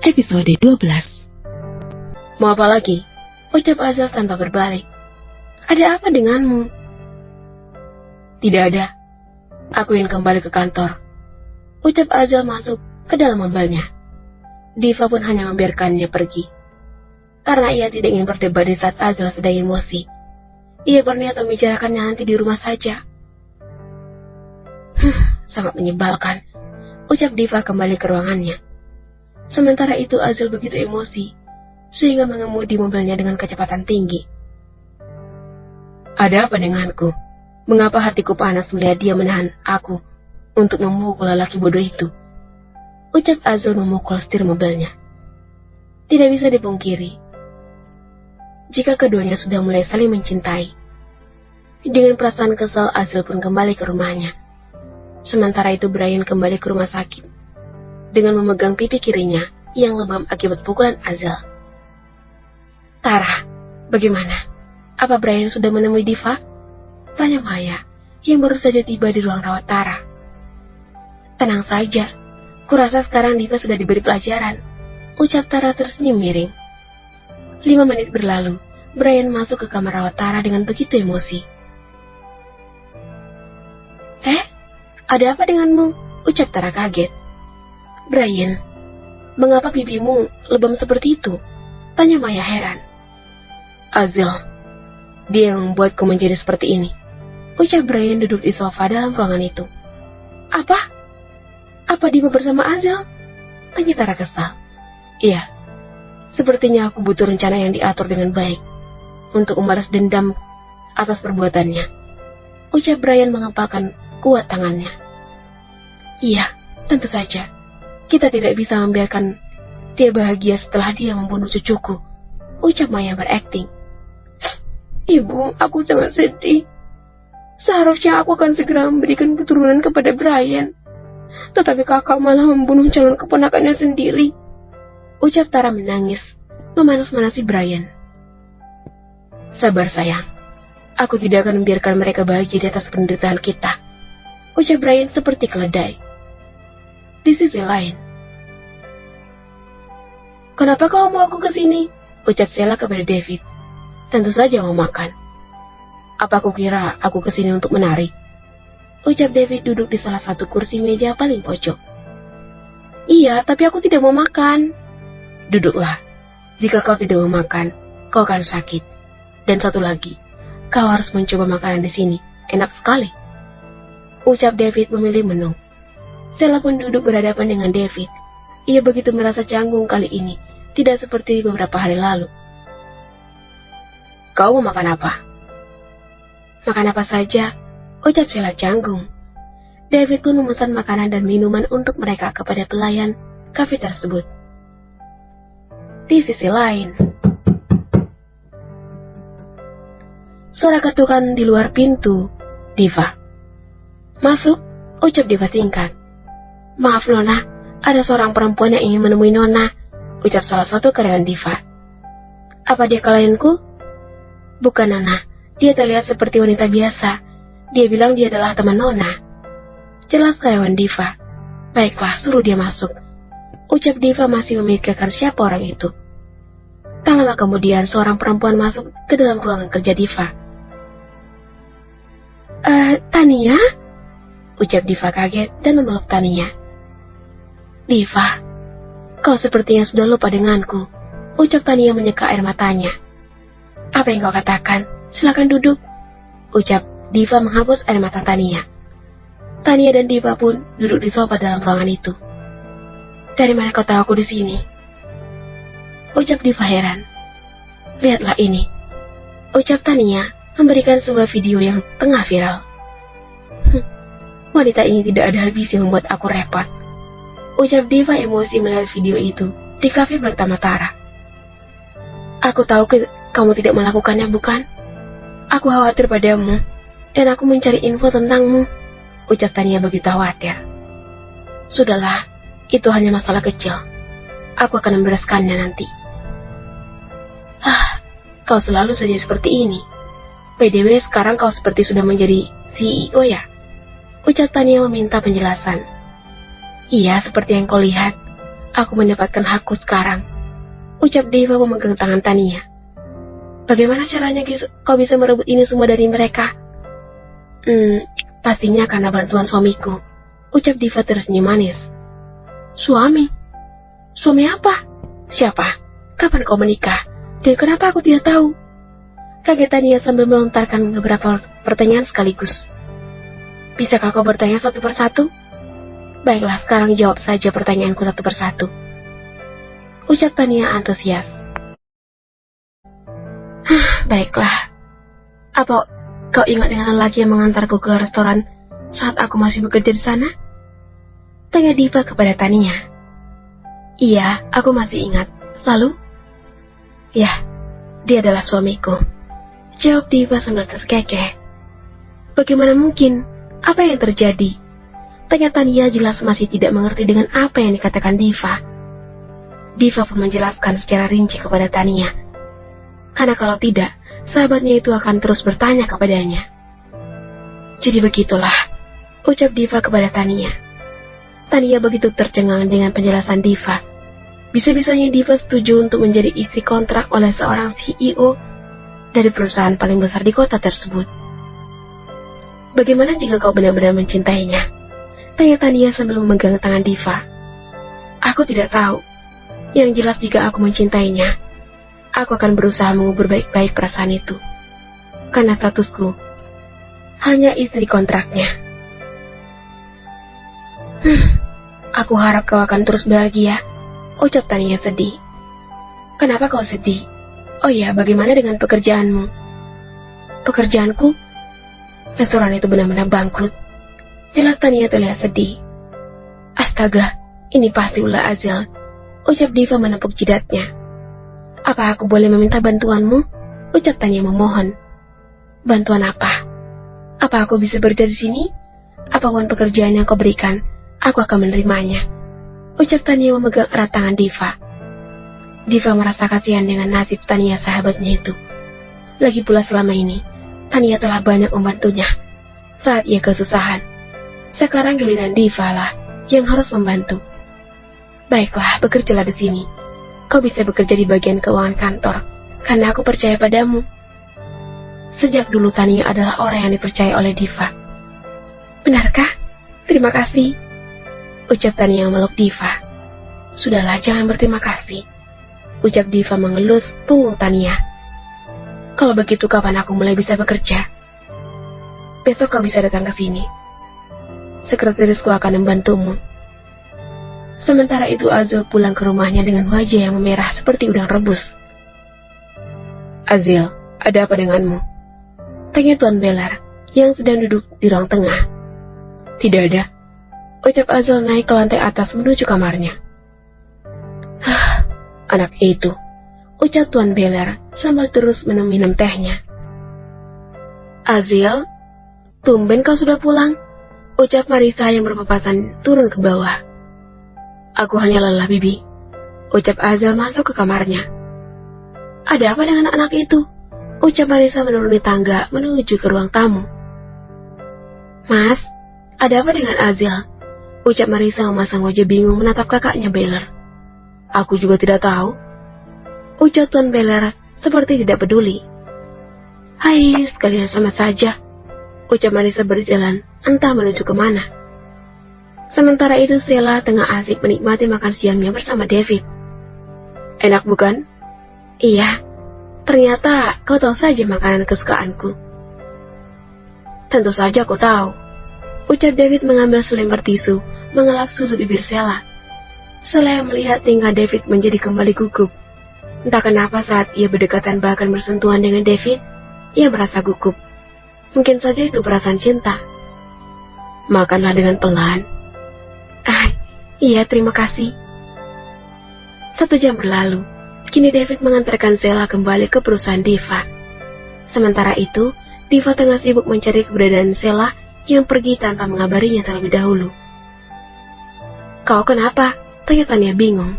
episode 12. Mau apa lagi? Ucap Azal tanpa berbalik. Ada apa denganmu? Tidak ada. Aku ingin kembali ke kantor. Ucap Azal masuk ke dalam mobilnya. Diva pun hanya membiarkannya pergi. Karena ia tidak ingin berdebat di saat Azal sedang emosi. Ia berniat membicarakannya nanti di rumah saja. Sangat menyebalkan. Ucap Diva kembali ke ruangannya. Sementara itu Azal begitu emosi sehingga mengemudi mobilnya dengan kecepatan tinggi. Ada apa denganku? Mengapa hatiku panas melihat dia menahan aku untuk memukul lelaki bodoh itu? Ucap Azal memukul setir mobilnya. Tidak bisa dipungkiri, jika keduanya sudah mulai saling mencintai. Dengan perasaan kesal, Azal pun kembali ke rumahnya. Sementara itu Brian kembali ke rumah sakit dengan memegang pipi kirinya yang lebam akibat pukulan Azal. Tara, bagaimana? Apa Brian sudah menemui Diva? Tanya Maya yang baru saja tiba di ruang rawat Tara. Tenang saja, kurasa sekarang Diva sudah diberi pelajaran. Ucap Tara tersenyum miring. 5 menit berlalu, Brian masuk ke kamar rawat Tara dengan begitu emosi. Ada apa denganmu? Ucap Tara kaget. Brian, mengapa pipimu lebam seperti itu? Tanya Maya heran. Azal, dia yang membuatku menjadi seperti ini. Ucap Brian duduk di sofa dalam ruangan itu. Apa? Apa Diva bersama Azal? Tanya Tara kesal. Iya, sepertinya aku butuh rencana yang diatur dengan baik untuk membalas dendam atas perbuatannya. Ucap Brian mengepalkan kuat tangannya. Iya, tentu saja. Kita tidak bisa membiarkan dia bahagia setelah dia membunuh cucuku. Ucap Maya berakting. Ibu, aku sangat sedih. Seharusnya aku akan segera memberikan keturunan kepada Brian. Tetapi kakak malah membunuh calon keponakannya sendiri. Ucap Tara menangis, memanas-manasi Brian. Sabar sayang. Aku tidak akan membiarkan mereka bahagia di atas penderitaan kita. Ucap Brian seperti keledai. Di sisi lain. Kenapa kau mau aku kesini? Ucap Sheila kepada David. Tentu saja mau makan. Apa aku kira aku kesini untuk menari? Ucap David duduk di salah satu kursi meja paling pojok. Iya, tapi aku tidak mau makan. Duduklah. Jika kau tidak mau makan, kau akan sakit. Dan satu lagi, kau harus mencoba makanan di sini. Enak sekali. Ucap David memilih menu. Sheila pun duduk berhadapan dengan David. Ia begitu merasa canggung kali ini, tidak seperti beberapa hari lalu. Kau mau makan apa? Makan apa saja, ucap Sheila canggung. David pun memesan makanan dan minuman untuk mereka kepada pelayan kafe tersebut. Di sisi lain, suara ketukan di luar pintu. Diva. Masuk, ucap Diva singkat. Maaf Nona, ada seorang perempuan yang ingin menemui Nona, ucap salah satu karyawan Diva. Apa dia klienku? Bukan Nona, dia terlihat seperti wanita biasa. Dia bilang dia adalah teman Nona. Jelas karyawan Diva. Baiklah, suruh dia masuk. Ucap Diva masih memikirkan siapa orang itu. Tak lama kemudian seorang perempuan masuk ke dalam ruangan kerja Diva. Tania? Ucap Diva kaget dan memeluk Tania. Diva, kau sepertinya sudah lupa denganku. Ucap Tania menyeka air matanya. Apa yang kau katakan? Silakan duduk. Ucap Diva menghapus air mata Tania. Tania dan Diva pun duduk di sofa dalam ruangan itu. Dari mana kau tahu aku di sini? Ucap Diva heran. Lihatlah ini. Ucap Tania memberikan sebuah video yang tengah viral. Wanita ini tidak ada habis yang membuat aku repot. Ucap Diva emosi melihat video itu di kafe bersama Tara. Aku tahu kamu tidak melakukannya, bukan? Aku khawatir padamu, dan aku mencari info tentangmu. Ucap Tania begitu khawatir. Sudahlah, itu hanya masalah kecil. Aku akan membereskannya nanti. Kau selalu saja seperti ini. PDW sekarang kau seperti sudah menjadi CEO ya? Ucap Tania meminta penjelasan. Iya, seperti yang kau lihat. Aku mendapatkan hakku sekarang, ucap Diva memegang tangan Tania. Bagaimana caranya kau bisa merebut ini semua dari mereka? Pastinya karena bantuan suamiku, ucap Diva tersenyum manis. Suami? Suami apa? Siapa? Kapan kau menikah? Dan kenapa aku tidak tahu? Kaget Tania sambil melontarkan beberapa pertanyaan sekaligus. Bisakah kau bertanya satu persatu? Baiklah, sekarang jawab saja pertanyaanku satu persatu, ucap Tania antusias. Baiklah. Apa kau ingat dengan lelaki yang mengantarku ke restoran saat aku masih bekerja di sana? Tanya Diva kepada Tania. Iya, aku masih ingat. Lalu? Ya, dia adalah suamiku, jawab Diva sambil terkekeh. Bagaimana mungkin? Apa yang terjadi? Tanya Tania jelas masih tidak mengerti dengan apa yang dikatakan Diva. Diva pun menjelaskan secara rinci kepada Tania. Karena kalau tidak, sahabatnya itu akan terus bertanya kepadanya. Jadi begitulah, ucap Diva kepada Tania. Tania begitu tercengang dengan penjelasan Diva. Bisa-bisanya Diva setuju untuk menjadi istri kontrak oleh seorang CEO dari perusahaan paling besar di kota tersebut. Bagaimana jika kau benar-benar mencintainya? Tanya Tania sambil memegang tangan Diva. Aku tidak tahu. Yang jelas jika aku mencintainya, aku akan berusaha mengubur baik-baik perasaan itu. Karena statusku hanya istri kontraknya. Aku harap kau akan terus bahagia, ucap Tania sedih. Kenapa kau sedih? Oh ya, bagaimana dengan pekerjaanmu? Pekerjaanku? Restoran itu benar-benar bangkrut. Jelas Tania terlihat sedih. Astaga, ini pasti ulah Azil, ucap Diva menepuk jidatnya. Apa aku boleh meminta bantuanmu? Ucap Tania memohon. Bantuan apa? Apa aku bisa bekerja di sini? Apapun pekerjaan yang kau berikan, aku akan menerimanya, ucap Tania memegang erat tangan Diva. Diva merasa kasihan dengan nasib Tania sahabatnya itu. Lagi pula selama ini, Tania telah banyak membantunya saat ia kesusahan. Sekarang giliran Diva lah yang harus membantu. Baiklah, bekerjalah di sini. Kau bisa bekerja di bagian keuangan kantor, karena aku percaya padamu. Sejak dulu Tania adalah orang yang dipercaya oleh Diva. Benarkah? Terima kasih, ucap Tania memeluk Diva. Sudahlah, jangan berterima kasih, ucap Diva mengelus punggung Tania. Kalau begitu kapan aku mulai bisa bekerja? Besok kau bisa datang ke sini. Sekretarisku akan membantumu. Sementara itu Azil pulang ke rumahnya dengan wajah yang memerah seperti udang rebus. Azil, ada apa denganmu? Tanya Tuan Beller yang sedang duduk di ruang tengah. Tidak ada, ucap Azil naik ke lantai atas menuju kamarnya. Anak itu, ucap Tuan Beller sambil terus minum tehnya. Azil, tumben kau sudah pulang, ucap Marisa yang berpapasan turun ke bawah. Aku hanya lelah, Bibi, ucap Azil masuk ke kamarnya. Ada apa dengan anak itu? Ucap Marisa menuruni tangga menuju ke ruang tamu. Mas, ada apa dengan Azil? Ucap Marisa memasang wajah bingung menatap kakaknya Beller. Aku juga tidak tahu, ucap Tuan Beller seperti tidak peduli. Hai, sekalian sama saja, ucap Marisa berjalan entah menuju kemana. Sementara itu Sheila tengah asik menikmati makan siangnya bersama David. Enak bukan? Iya, ternyata kau tahu saja makanan kesukaanku. Tentu saja aku tahu, ucap David mengambil selembar tisu, mengelap sudut bibir Sheila. Sheila yang melihat tingkah David menjadi kembali gugup. Entah kenapa saat ia berdekatan bahkan bersentuhan dengan David, ia merasa gugup. Mungkin saja itu perasaan cinta. Makanlah dengan pelan. Iya, terima kasih. 1 jam berlalu. Kini David mengantarkan Sheila kembali ke perusahaan Diva. Sementara itu, Diva tengah sibuk mencari keberadaan Sheila yang pergi tanpa mengabarinya terlebih dahulu. Kau kenapa? Tanya Tania bingung.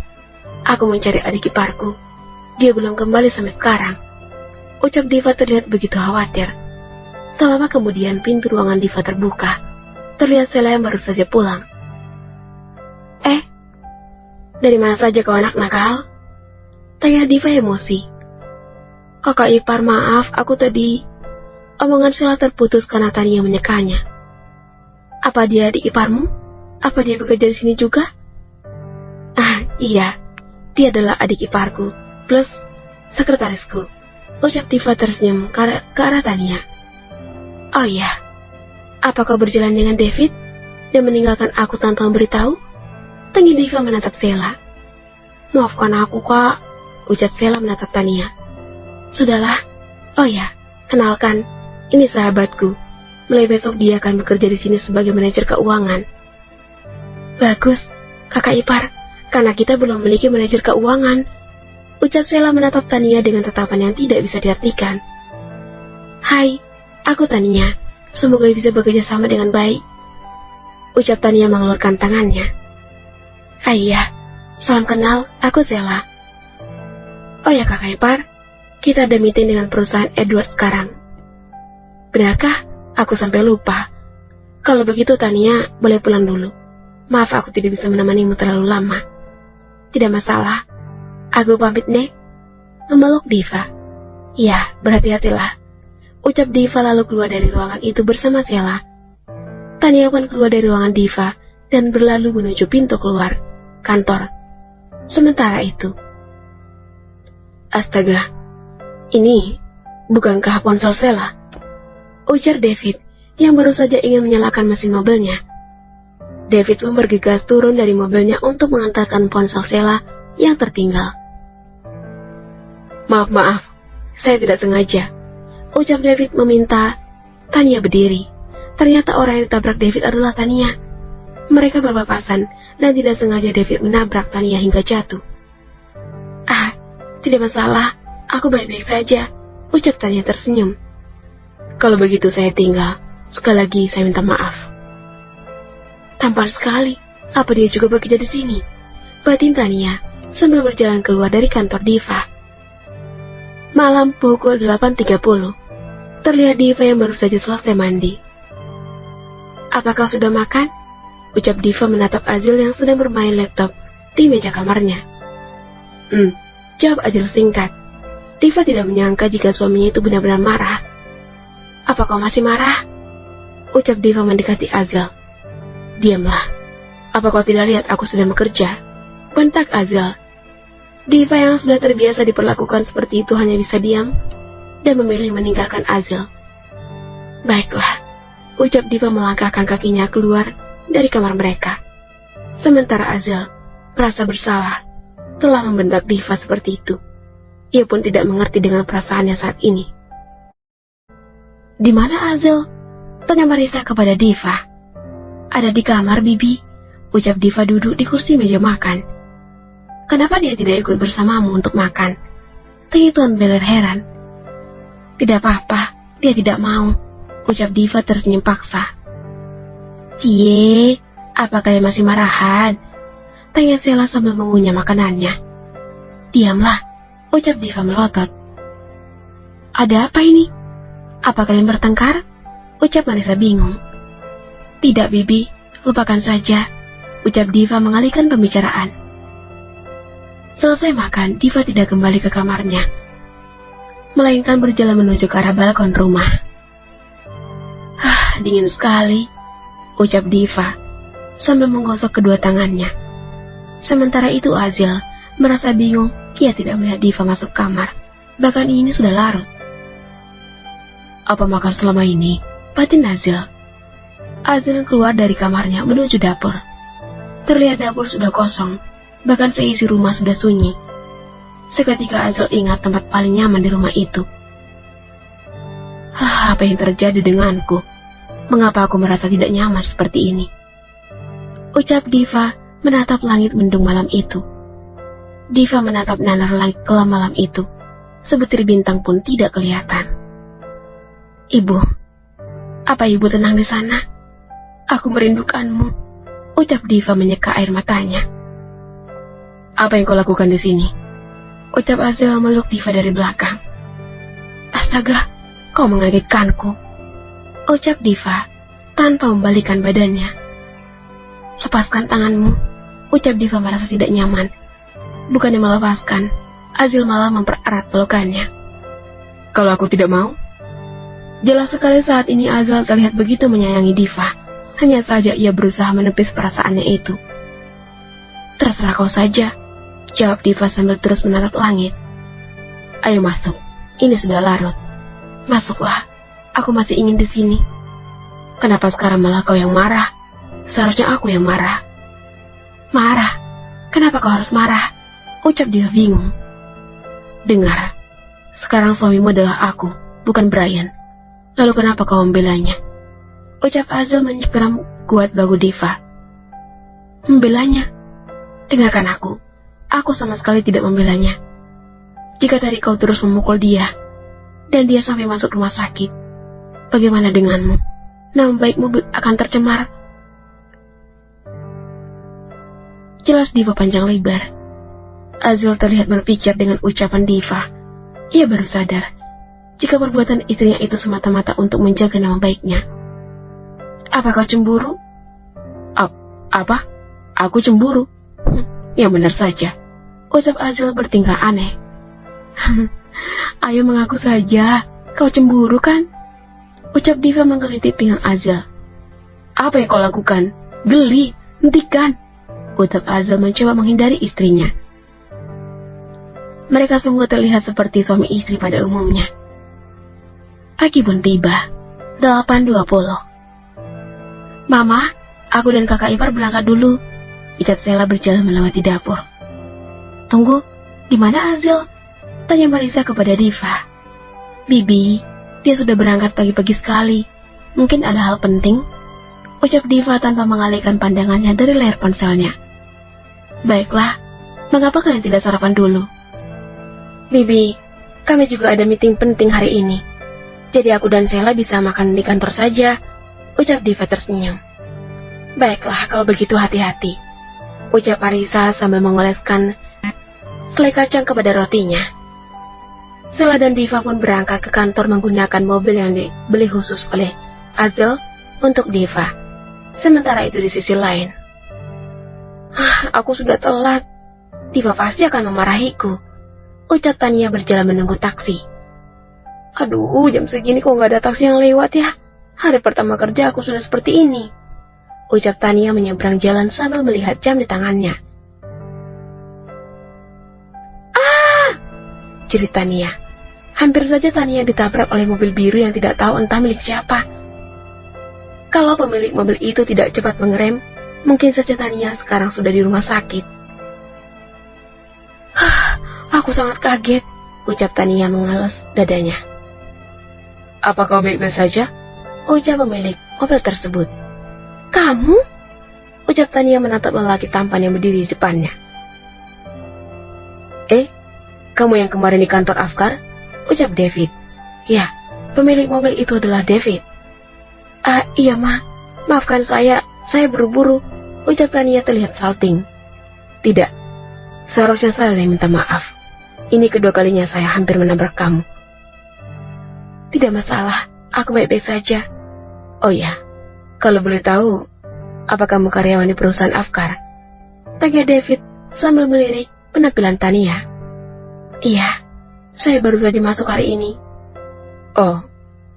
Aku mencari adik iparku. Dia belum kembali sampai sekarang, ucap Diva terlihat begitu khawatir. Tak lama kemudian pintu ruangan Diva terbuka. Terlihat Sheila yang baru saja pulang. Dari mana saja kau anak nakal? Tanya Diva emosi. Kakak ipar, maaf, aku tadi... Omongan Sheila terputus karena Tania menyekanya. Apa dia adik iparmu? Apa dia bekerja di sini juga? Ah, iya. Dia adalah adik iparku, plus sekretarisku. Ucap Diva tersenyum ke arah Tania. Oh iya. Apa kau berjalan dengan David dan meninggalkan aku tanpa memberitahu? Tanya Diva menatap Sheila. Maafkan aku, Kak, ucap Sheila menatap Tania. Sudahlah. Oh ya, kenalkan, ini sahabatku. Mulai besok dia akan bekerja di sini sebagai manajer keuangan. Bagus, kakak ipar, karena kita belum memiliki manajer keuangan. Ucap Sheila menatap Tania dengan tatapan yang tidak bisa diartikan. Hai, aku Tania. Semoga bisa bekerja sama dengan baik. Ucap Tania mengeluarkan tangannya. Hai ya, salam kenal, aku Sheila. Oh ya kakak ipar, kita ada meeting dengan perusahaan Edward sekarang. Benarkah? Aku sampai lupa. Kalau begitu Tania, boleh pulang dulu. Maaf aku tidak bisa menemanimu terlalu lama. Tidak masalah. Aku pamit nih. Memeluk Diva. Ya, berhati-hatilah. Ucap Diva lalu keluar dari ruangan itu bersama Sheila. Tania pun keluar dari ruangan Diva dan berlalu menuju pintu keluar kantor. Sementara itu, astaga, ini bukankah ponsel Sheila? Ujar David yang baru saja ingin menyalakan mesin mobilnya. David pun bergegas turun dari mobilnya untuk mengantarkan ponsel Sheila yang tertinggal. Maaf, saya tidak sengaja. Ucap David meminta Tania berdiri. Ternyata orang yang ditabrak David adalah Tania. Mereka berpapasan dan tidak sengaja David menabrak Tania hingga jatuh. Ah, tidak masalah, aku baik-baik saja, ucap Tania tersenyum. Kalau begitu saya tinggal. Sekali lagi saya minta maaf. Tampan sekali, apa dia juga bekerja di sini? Batin Tania sambil berjalan keluar dari kantor Diva. Malam pukul 8.30. Terlihat Diva yang baru saja selesai mandi. Apakah sudah makan? Ucap Diva menatap Azil yang sedang bermain laptop di meja kamarnya. Jawab Azil singkat. Diva tidak menyangka jika suaminya itu benar-benar marah. Apa kau masih marah? Ucap Diva mendekati Azil. Diamlah. Apa kau tidak lihat aku sedang bekerja? Bentak Azil. Diva yang sudah terbiasa diperlakukan seperti itu hanya bisa diam dan memilih meninggalkan Azil. Baiklah, ucap Diva melangkahkan kakinya keluar dari kamar mereka. Sementara Azil merasa bersalah telah membentak Diva seperti itu. Ia pun tidak mengerti dengan perasaannya saat ini. Di mana Azil? Tanya Marissa kepada Diva. Ada di kamar, Bibi, ucap Diva duduk di kursi meja makan. Kenapa dia tidak ikut bersamamu untuk makan? Tanya Tuan Beller heran. Tidak apa-apa, dia tidak mau, ucap Diva tersenyum paksa. Cie, apa kalian masih marahan? Tanya Sheila sambil mengunyah makanannya. Diamlah, ucap Diva melotot. Ada apa ini? Apa kalian bertengkar? Ucap Marissa bingung. Tidak, Bibi, lupakan saja, ucap Diva mengalihkan pembicaraan. Selesai makan, Diva tidak kembali ke kamarnya, melainkan berjalan menuju ke arah balkon rumah. Dingin sekali, ucap Diva sambil menggosok kedua tangannya. Sementara itu Azil merasa bingung, ia tidak melihat Diva masuk kamar, bahkan ini sudah larut. Apa makan selama ini? Batin Azil. Azil keluar dari kamarnya menuju dapur. Terlihat dapur sudah kosong, bahkan seisi rumah sudah sunyi. Seketika Azil ingat tempat paling nyaman di rumah itu. Apa yang terjadi denganku? Mengapa aku merasa tidak nyaman seperti ini? Ucap Diva menatap langit mendung malam itu. Diva menatap nanar langit kelam malam itu. Sebutir bintang pun tidak kelihatan. Ibu, apa ibu tenang di sana? Aku merindukanmu, ucap Diva menyeka air matanya. Apa yang kau lakukan di sini? Ucap Azil memeluk Diva dari belakang. Astaga, kau mengagetkanku, ucap Diva tanpa membalikkan badannya. Lepaskan tanganmu, Ucap Diva merasa tidak nyaman. Bukannya melepaskan, Azil malah mempererat pelukannya. Kalau aku tidak mau? Jelas sekali saat ini Azil terlihat begitu menyayangi Diva. Hanya saja ia berusaha menepis perasaannya itu. Terserah kau saja, jawab Diva sambil terus menatap langit. Ayo masuk, ini sudah larut. Masuklah, aku masih ingin di sini. Kenapa sekarang malah kau yang marah? Seharusnya aku yang marah. Marah? Kenapa kau harus marah? Ucap dia bingung. Dengar, sekarang suamimu adalah aku, bukan Brian. Lalu kenapa kau membelanya? Ucap Azil mencengkeram kuat bahu Diva. Membelanya? Dengarkan aku sama sekali tidak membelanya. Jika tadi kau terus memukul dia, dan dia sampai masuk rumah sakit, bagaimana denganmu? Nama baikmu akan tercemar. Jelas Diva panjang lebar. Azil terlihat berpikir dengan ucapan Diva. Ia baru sadar jika perbuatan istrinya itu semata-mata untuk menjaga nama baiknya. Apa kau cemburu? Apa? Aku cemburu? Ya benar saja. Ucap Azil bertingkah aneh. Ayo mengaku saja, kau cemburu kan? Ucap Diva menggelitik pinggang Azil. Apa yang kau lakukan? Geli, hentikan. Ucap Azil mencoba menghindari istrinya. Mereka sungguh terlihat seperti suami istri pada umumnya. Pagi pun tiba, 8.20. Mama, aku dan kakak ipar berangkat dulu. Ucap Sheila berjalan melewati dapur. Tunggu, di mana Azil? Tanya Marisa kepada Diva. Bibi, dia sudah berangkat pagi-pagi sekali. Mungkin ada hal penting. Ucap Diva tanpa mengalihkan pandangannya dari layar ponselnya. Baiklah, mengapa kalian tidak sarapan dulu? Bibi, kami juga ada meeting penting hari ini. Jadi aku dan Sheila bisa makan di kantor saja. Ucap Diva tersenyum. Baiklah, kalau begitu hati-hati. Ucap Marisa sambil mengoleskan selai kacang kepada rotinya. Sheila dan Diva pun berangkat ke kantor menggunakan mobil yang dibeli khusus oleh Azil untuk Diva. Sementara itu di sisi lain, aku sudah telat. Diva pasti akan memarahiku. Ucap Tania berjalan menunggu taksi. Aduh, jam segini kok nggak ada taksi yang lewat ya? Hari pertama kerja aku sudah seperti ini. Ucap Tania menyeberang jalan sambil melihat jam di tangannya. Jerit Tania. Hampir saja Tania ditabrak oleh mobil biru yang tidak tahu entah milik siapa. Kalau pemilik mobil itu tidak cepat mengerem, mungkin saja Tania sekarang sudah di rumah sakit. Aku sangat kaget, ucap Tania mengelus dadanya. Apa kau baik-baik saja? Ucap pemilik mobil tersebut. Kamu? Ucap Tania menatap lelaki tampan yang berdiri di depannya. Kamu yang kemarin di kantor Afkar? Ucap David. Ya, pemilik mobil itu adalah David. Iya ma, maafkan saya buru-buru. Ucap Tania terlihat salting. Tidak, seharusnya saya yang minta maaf. Ini kedua kalinya saya hampir menabrak kamu. Tidak masalah, aku baik-baik saja. Oh ya, kalau boleh tahu, apa kamu karyawan di perusahaan Afkar? Tanya David sambil melirik penampilan Tania. Iya, saya baru saja masuk hari ini. Oh,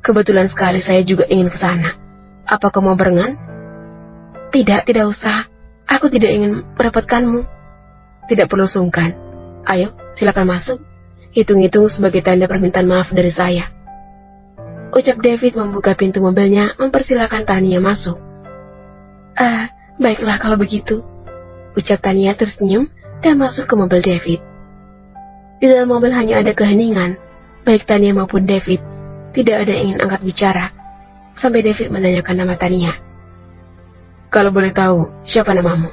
kebetulan sekali saya juga ingin ke sana. Apa kamu mau barengan? Tidak usah. Aku tidak ingin merepotkanmu. Tidak perlu sungkan. Ayo, silakan masuk. Hitung-hitung sebagai tanda permintaan maaf dari saya. Ucap David membuka pintu mobilnya, mempersilakan Tania masuk. Baiklah kalau begitu. Ucap Tania tersenyum dan masuk ke mobil David. Di dalam mobil hanya ada keheningan. Baik Tania maupun David tidak ada yang ingin angkat bicara. Sampai David menanyakan nama Tania. Kalau boleh tahu, siapa namamu?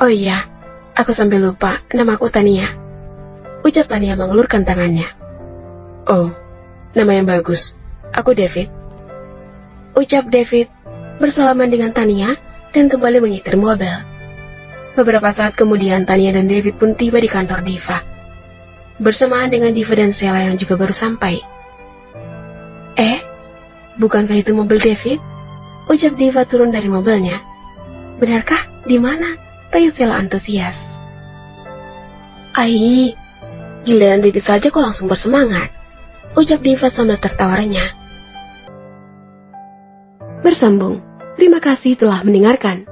Oh iya, aku sampai lupa, namaku Tania. Ucap Tania mengulurkan tangannya. Oh, nama yang bagus. Aku David. Ucap David bersalaman dengan Tania dan kembali menyetir mobil. Beberapa saat kemudian Tania dan David pun tiba di kantor Diva. Bersamaan dengan Diva dan Sheila yang juga baru sampai. Bukankah itu mobil David? Ucap Diva turun dari mobilnya. Benarkah? Di mana? Tanya Sela antusias. Ai, giliran Didi saja kok langsung bersemangat, ucap Diva sambil tertawa renyah. Bersambung. Terima kasih telah mendengarkan.